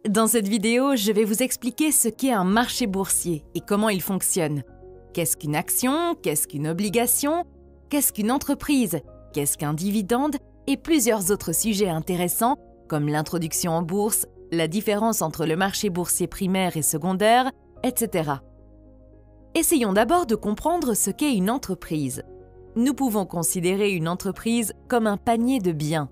Dans cette vidéo, je vais vous expliquer ce qu'est un marché boursier et comment il fonctionne. Qu'est-ce qu'une action? Qu'est-ce qu'une obligation? Qu'est-ce qu'une entreprise? Qu'est-ce qu'un dividende? Et plusieurs autres sujets intéressants comme l'introduction en bourse, la différence entre le marché boursier primaire et secondaire, etc. Essayons d'abord de comprendre ce qu'est une entreprise. Nous pouvons considérer une entreprise comme un panier de biens.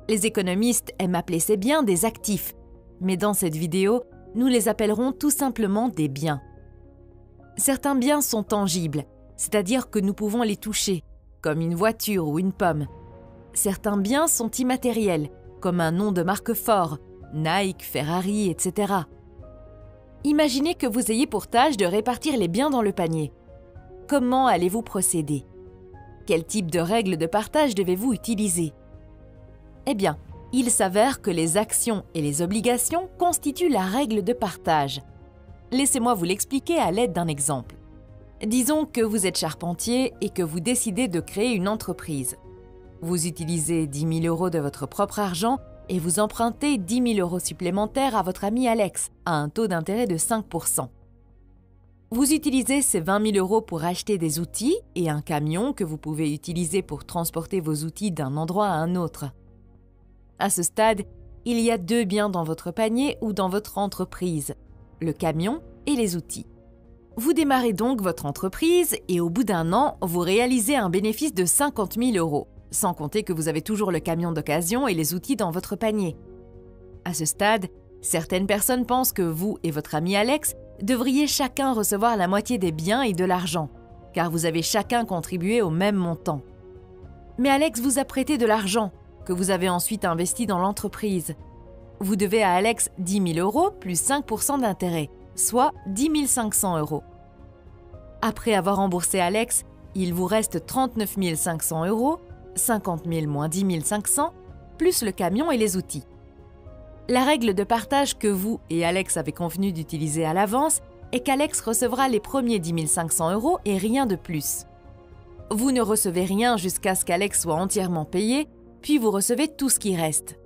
Les économistes aiment appeler ces biens des actifs, mais dans cette vidéo, nous les appellerons tout simplement des biens. Certains biens sont tangibles, c'est-à-dire que nous pouvons les toucher, comme une voiture ou une pomme. Certains biens sont immatériels, comme un nom de marque fort, Nike, Ferrari, etc. Imaginez que vous ayez pour tâche de répartir les biens dans le panier. Comment allez-vous procéder? Quel type de règles de partage devez-vous utiliser? Eh bien, il s'avère que les actions et les obligations constituent la règle de partage. Laissez-moi vous l'expliquer à l'aide d'un exemple. Disons que vous êtes charpentier et que vous décidez de créer une entreprise. Vous utilisez 10 000 € de votre propre argent et vous empruntez 10 000 € supplémentaires à votre ami Alex à un taux d'intérêt de 5 %. Vous utilisez ces 20 000 € pour acheter des outils et un camion que vous pouvez utiliser pour transporter vos outils d'un endroit à un autre. À ce stade, il y a deux biens dans votre panier ou dans votre entreprise, le camion et les outils. Vous démarrez donc votre entreprise et au bout d'un an, vous réalisez un bénéfice de 50 000 €, sans compter que vous avez toujours le camion d'occasion et les outils dans votre panier. À ce stade, certaines personnes pensent que vous et votre ami Alex devriez chacun recevoir la moitié des biens et de l'argent, car vous avez chacun contribué au même montant. Mais Alex vous a prêté de l'argent, que vous avez ensuite investi dans l'entreprise. Vous devez à Alex 10 000 € plus 5 % d'intérêt, soit 10 500 €. Après avoir remboursé Alex, il vous reste 39 500 €, 50 000 moins 10 500, plus le camion et les outils. La règle de partage que vous et Alex avez convenu d'utiliser à l'avance est qu'Alex recevra les premiers 10 500 € et rien de plus. Vous ne recevez rien jusqu'à ce qu'Alex soit entièrement payé, puis vous recevez tout ce qui reste.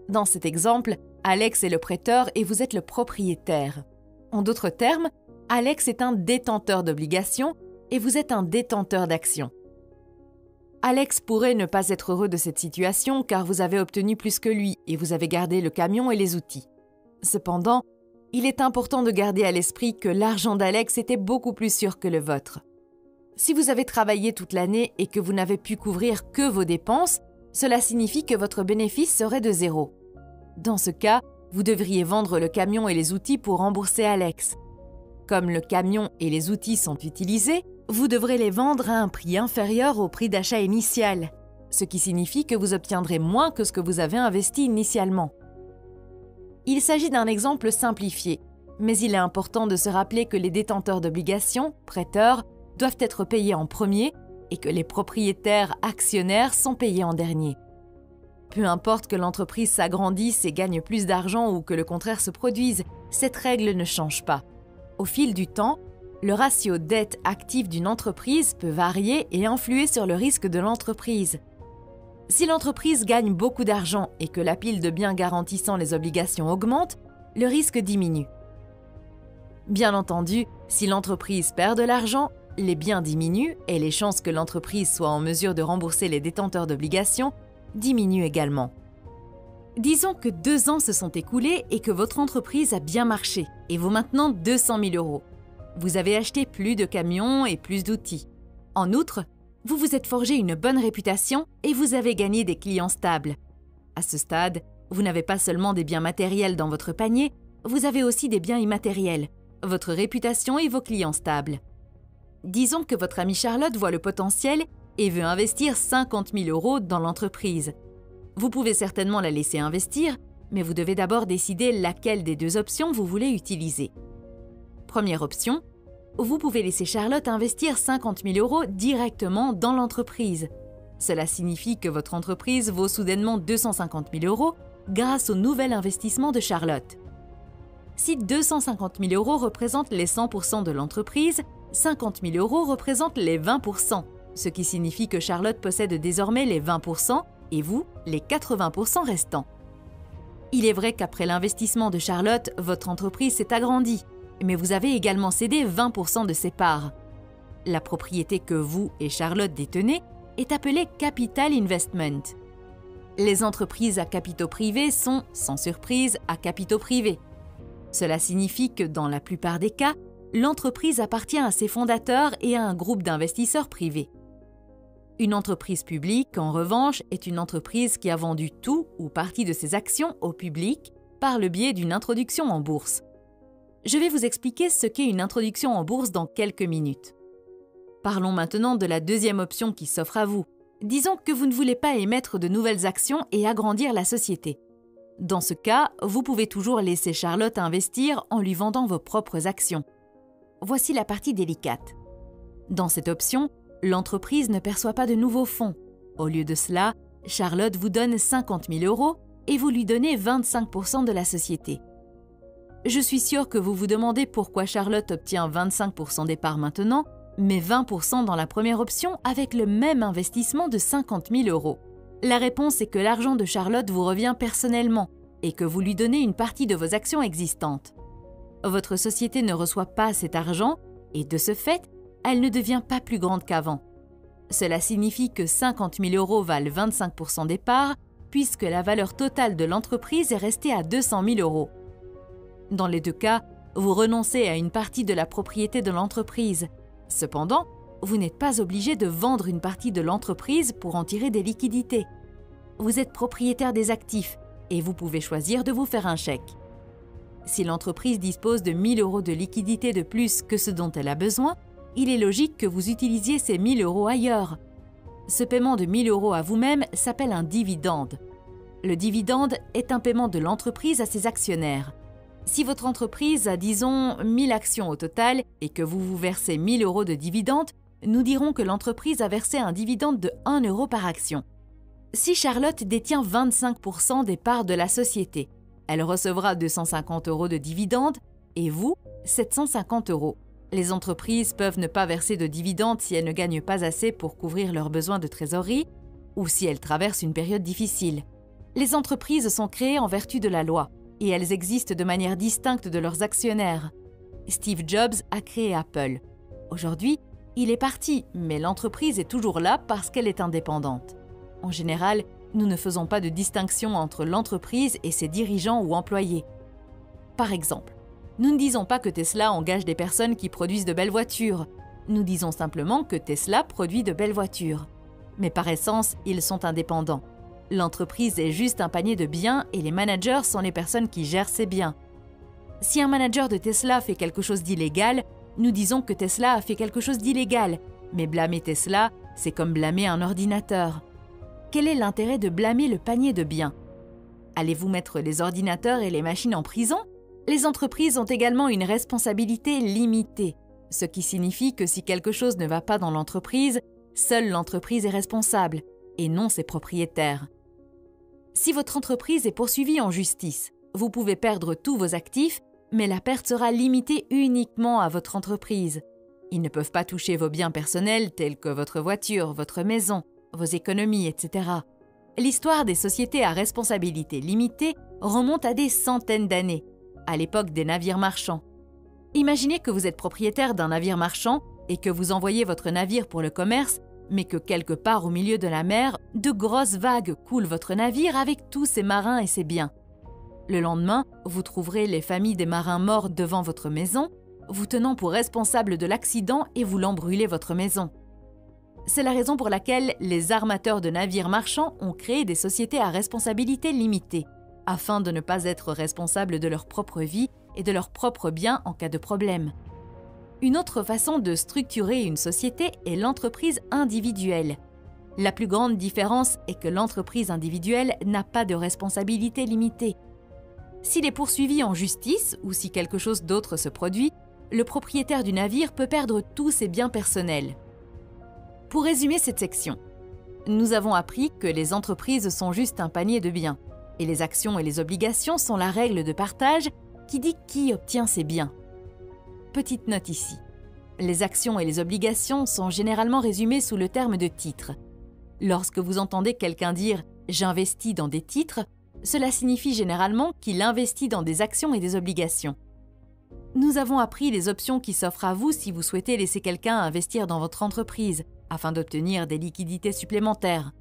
Dans cet exemple, Alex est le prêteur et vous êtes le propriétaire. En d'autres termes, Alex est un détenteur d'obligations et vous êtes un détenteur d'actions. Alex pourrait ne pas être heureux de cette situation car vous avez obtenu plus que lui et vous avez gardé le camion et les outils. Cependant, il est important de garder à l'esprit que l'argent d'Alex était beaucoup plus sûr que le vôtre. Si vous avez travaillé toute l'année et que vous n'avez pu couvrir que vos dépenses, cela signifie que votre bénéfice serait de zéro. Dans ce cas, vous devriez vendre le camion et les outils pour rembourser Alex. Comme le camion et les outils sont utilisés, vous devrez les vendre à un prix inférieur au prix d'achat initial, ce qui signifie que vous obtiendrez moins que ce que vous avez investi initialement. Il s'agit d'un exemple simplifié, mais il est important de se rappeler que les détenteurs d'obligations, prêteurs, doivent être payés en premier et que les propriétaires actionnaires sont payés en dernier. Peu importe que l'entreprise s'agrandisse et gagne plus d'argent ou que le contraire se produise, cette règle ne change pas. Au fil du temps, le ratio dette-actif d'une entreprise peut varier et influer sur le risque de l'entreprise. Si l'entreprise gagne beaucoup d'argent et que la pile de biens garantissant les obligations augmente, le risque diminue. Bien entendu, si l'entreprise perd de l'argent, les biens diminuent et les chances que l'entreprise soit en mesure de rembourser les détenteurs d'obligations diminuent également. Disons que 2 ans se sont écoulés et que votre entreprise a bien marché et vaut maintenant 200 000 €. Vous avez acheté plus de camions et plus d'outils. En outre, vous vous êtes forgé une bonne réputation et vous avez gagné des clients stables. À ce stade, vous n'avez pas seulement des biens matériels dans votre panier, vous avez aussi des biens immatériels, votre réputation et vos clients stables. Disons que votre amie Charlotte voit le potentiel et veut investir 50 000 € dans l'entreprise. Vous pouvez certainement la laisser investir, mais vous devez d'abord décider laquelle des deux options vous voulez utiliser. Première option, vous pouvez laisser Charlotte investir 50 000 € directement dans l'entreprise. Cela signifie que votre entreprise vaut soudainement 250 000 € grâce au nouvel investissement de Charlotte. Si 250 000 € représentent les 100 % de l'entreprise, 50 000 € représentent les 20 %, ce qui signifie que Charlotte possède désormais les 20 % et vous, les 80 % restants. Il est vrai qu'après l'investissement de Charlotte, votre entreprise s'est agrandie, mais vous avez également cédé 20% de ses parts. La propriété que vous et Charlotte détenez est appelée Capital Investment. Les entreprises à capitaux privés sont, sans surprise, à capitaux privés. Cela signifie que, dans la plupart des cas, l'entreprise appartient à ses fondateurs et à un groupe d'investisseurs privés. Une entreprise publique, en revanche, est une entreprise qui a vendu tout ou partie de ses actions au public par le biais d'une introduction en bourse. Je vais vous expliquer ce qu'est une introduction en bourse dans quelques minutes. Parlons maintenant de la deuxième option qui s'offre à vous. Disons que vous ne voulez pas émettre de nouvelles actions et agrandir la société. Dans ce cas, vous pouvez toujours laisser Charlotte investir en lui vendant vos propres actions. Voici la partie délicate. Dans cette option, l'entreprise ne perçoit pas de nouveaux fonds. Au lieu de cela, Charlotte vous donne 50 000 € et vous lui donnez 25% de la société. Je suis sûre que vous vous demandez pourquoi Charlotte obtient 25% des parts maintenant, mais 20% dans la première option avec le même investissement de 50 000 €. La réponse est que l'argent de Charlotte vous revient personnellement et que vous lui donnez une partie de vos actions existantes. Votre société ne reçoit pas cet argent et de ce fait, elle ne devient pas plus grande qu'avant. Cela signifie que 50 000 € valent 25% des parts puisque la valeur totale de l'entreprise est restée à 200 000 €. Dans les deux cas, vous renoncez à une partie de la propriété de l'entreprise. Cependant, vous n'êtes pas obligé de vendre une partie de l'entreprise pour en tirer des liquidités. Vous êtes propriétaire des actifs et vous pouvez choisir de vous faire un chèque. Si l'entreprise dispose de 1 000 € de liquidités de plus que ce dont elle a besoin, il est logique que vous utilisiez ces 1 000 € ailleurs. Ce paiement de 1 000 € à vous-même s'appelle un dividende. Le dividende est un paiement de l'entreprise à ses actionnaires. Si votre entreprise a, disons, 1 000 actions au total et que vous vous versez 1 000 € de dividende, nous dirons que l'entreprise a versé un dividende de 1 € par action. Si Charlotte détient 25% des parts de la société, elle recevra 250 € de dividende et vous, 750 €. Les entreprises peuvent ne pas verser de dividendes si elles ne gagnent pas assez pour couvrir leurs besoins de trésorerie ou si elles traversent une période difficile. Les entreprises sont créées en vertu de la loi et elles existent de manière distincte de leurs actionnaires. Steve Jobs a créé Apple. Aujourd'hui, il est parti, mais l'entreprise est toujours là parce qu'elle est indépendante. En général, nous ne faisons pas de distinction entre l'entreprise et ses dirigeants ou employés. Par exemple, nous ne disons pas que Tesla engage des personnes qui produisent de belles voitures. Nous disons simplement que Tesla produit de belles voitures. Mais par essence, ils sont indépendants. L'entreprise est juste un panier de biens et les managers sont les personnes qui gèrent ces biens. Si un manager de Tesla fait quelque chose d'illégal, nous disons que Tesla a fait quelque chose d'illégal. Mais blâmer Tesla, c'est comme blâmer un ordinateur. Quel est l'intérêt de blâmer le panier de biens? Allez-vous mettre les ordinateurs et les machines en prison? Les entreprises ont également une responsabilité limitée, ce qui signifie que si quelque chose ne va pas dans l'entreprise, seule l'entreprise est responsable, et non ses propriétaires. Si votre entreprise est poursuivie en justice, vous pouvez perdre tous vos actifs, mais la perte sera limitée uniquement à votre entreprise. Ils ne peuvent pas toucher vos biens personnels tels que votre voiture, votre maison, vos économies, etc. L'histoire des sociétés à responsabilité limitée remonte à des centaines d'années, à l'époque des navires marchands. Imaginez que vous êtes propriétaire d'un navire marchand et que vous envoyez votre navire pour le commerce, mais que quelque part au milieu de la mer, de grosses vagues coulent votre navire avec tous ses marins et ses biens. Le lendemain, vous trouverez les familles des marins morts devant votre maison, vous tenant pour responsable de l'accident et voulant brûler votre maison. C'est la raison pour laquelle les armateurs de navires marchands ont créé des sociétés à responsabilité limitée, afin de ne pas être responsables de leur propre vie et de leurs propres biens en cas de problème. Une autre façon de structurer une société est l'entreprise individuelle. La plus grande différence est que l'entreprise individuelle n'a pas de responsabilité limitée. S'il est poursuivi en justice ou si quelque chose d'autre se produit, le propriétaire du navire peut perdre tous ses biens personnels. Pour résumer cette section, nous avons appris que les entreprises sont juste un panier de biens et les actions et les obligations sont la règle de partage qui dit qui obtient ces biens. Petite note ici. Les actions et les obligations sont généralement résumées sous le terme de titre. Lorsque vous entendez quelqu'un dire « j'investis dans des titres », Cela signifie généralement qu'il investit dans des actions et des obligations. Nous avons appris les options qui s'offrent à vous si vous souhaitez laisser quelqu'un investir dans votre entreprise afin d'obtenir des liquidités supplémentaires.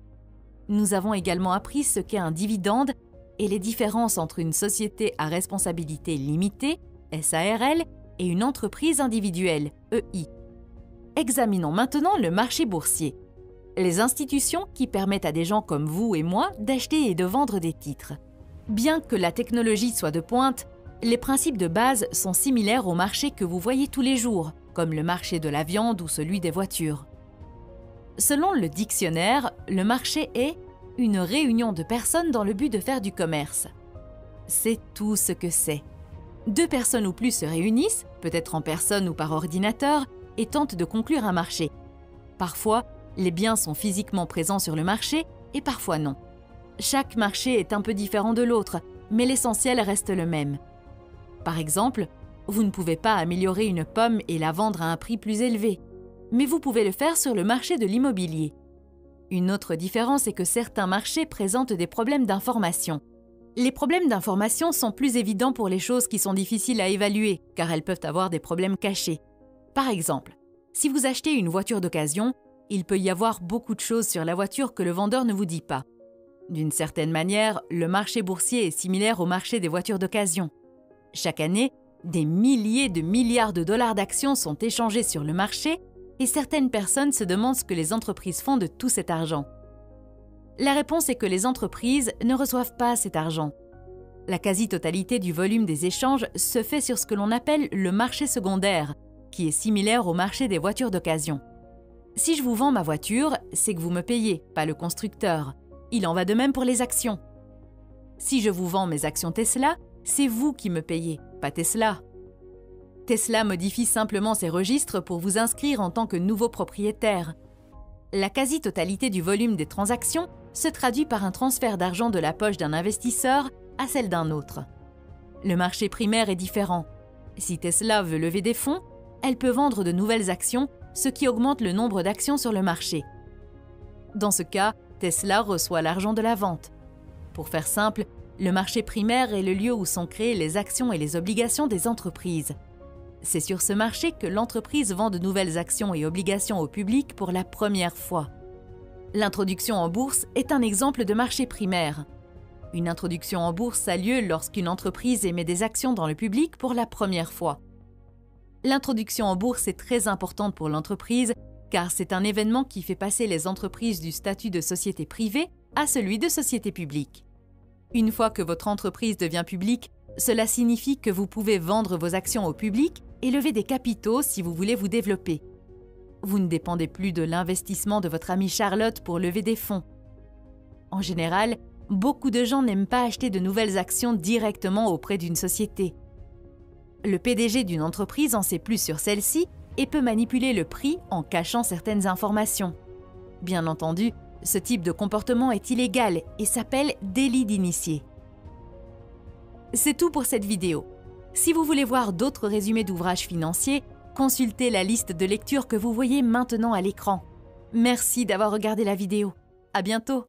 Nous avons également appris ce qu'est un dividende et les différences entre une société à responsabilité limitée, SARL, et une entreprise individuelle, EI. Examinons maintenant le marché boursier. Les institutions qui permettent à des gens comme vous et moi d'acheter et de vendre des titres. Bien que la technologie soit de pointe, les principes de base sont similaires au marché que vous voyez tous les jours, comme le marché de la viande ou celui des voitures. Selon le dictionnaire, le marché est une réunion de personnes dans le but de faire du commerce. C'est tout ce que c'est. Deux personnes ou plus se réunissent, peut-être en personne ou par ordinateur, et tentent de conclure un marché. Parfois, les biens sont physiquement présents sur le marché et parfois non. Chaque marché est un peu différent de l'autre, mais l'essentiel reste le même. Par exemple, vous ne pouvez pas améliorer une pomme et la vendre à un prix plus élevé, mais vous pouvez le faire sur le marché de l'immobilier. Une autre différence est que certains marchés présentent des problèmes d'information. Les problèmes d'information sont plus évidents pour les choses qui sont difficiles à évaluer, car elles peuvent avoir des problèmes cachés. Par exemple, si vous achetez une voiture d'occasion, il peut y avoir beaucoup de choses sur la voiture que le vendeur ne vous dit pas. D'une certaine manière, le marché boursier est similaire au marché des voitures d'occasion. Chaque année, des milliers de milliards de dollars d'actions sont échangés sur le marché et certaines personnes se demandent ce que les entreprises font de tout cet argent. La réponse est que les entreprises ne reçoivent pas cet argent. La quasi-totalité du volume des échanges se fait sur ce que l'on appelle le marché secondaire, qui est similaire au marché des voitures d'occasion. Si je vous vends ma voiture, c'est que vous me payez, pas le constructeur. Il en va de même pour les actions. Si je vous vends mes actions Tesla, c'est vous qui me payez, pas Tesla. Tesla modifie simplement ses registres pour vous inscrire en tant que nouveau propriétaire. La quasi-totalité du volume des transactions se traduit par un transfert d'argent de la poche d'un investisseur à celle d'un autre. Le marché primaire est différent. Si Tesla veut lever des fonds, elle peut vendre de nouvelles actions, ce qui augmente le nombre d'actions sur le marché. Dans ce cas, Tesla reçoit l'argent de la vente. Pour faire simple, le marché primaire est le lieu où sont créées les actions et les obligations des entreprises. C'est sur ce marché que l'entreprise vend de nouvelles actions et obligations au public pour la première fois. L'introduction en bourse est un exemple de marché primaire. Une introduction en bourse a lieu lorsqu'une entreprise émet des actions dans le public pour la première fois. L'introduction en bourse est très importante pour l'entreprise car c'est un événement qui fait passer les entreprises du statut de société privée à celui de société publique. Une fois que votre entreprise devient publique, cela signifie que vous pouvez vendre vos actions au public et lever des capitaux si vous voulez vous développer. Vous ne dépendez plus de l'investissement de votre amie Charlotte pour lever des fonds. En général, beaucoup de gens n'aiment pas acheter de nouvelles actions directement auprès d'une société. Le PDG d'une entreprise en sait plus sur celle-ci et peut manipuler le prix en cachant certaines informations. Bien entendu, ce type de comportement est illégal et s'appelle délit d'initié. C'est tout pour cette vidéo. Si vous voulez voir d'autres résumés d'ouvrages financiers, consultez la liste de lecture que vous voyez maintenant à l'écran. Merci d'avoir regardé la vidéo. À bientôt!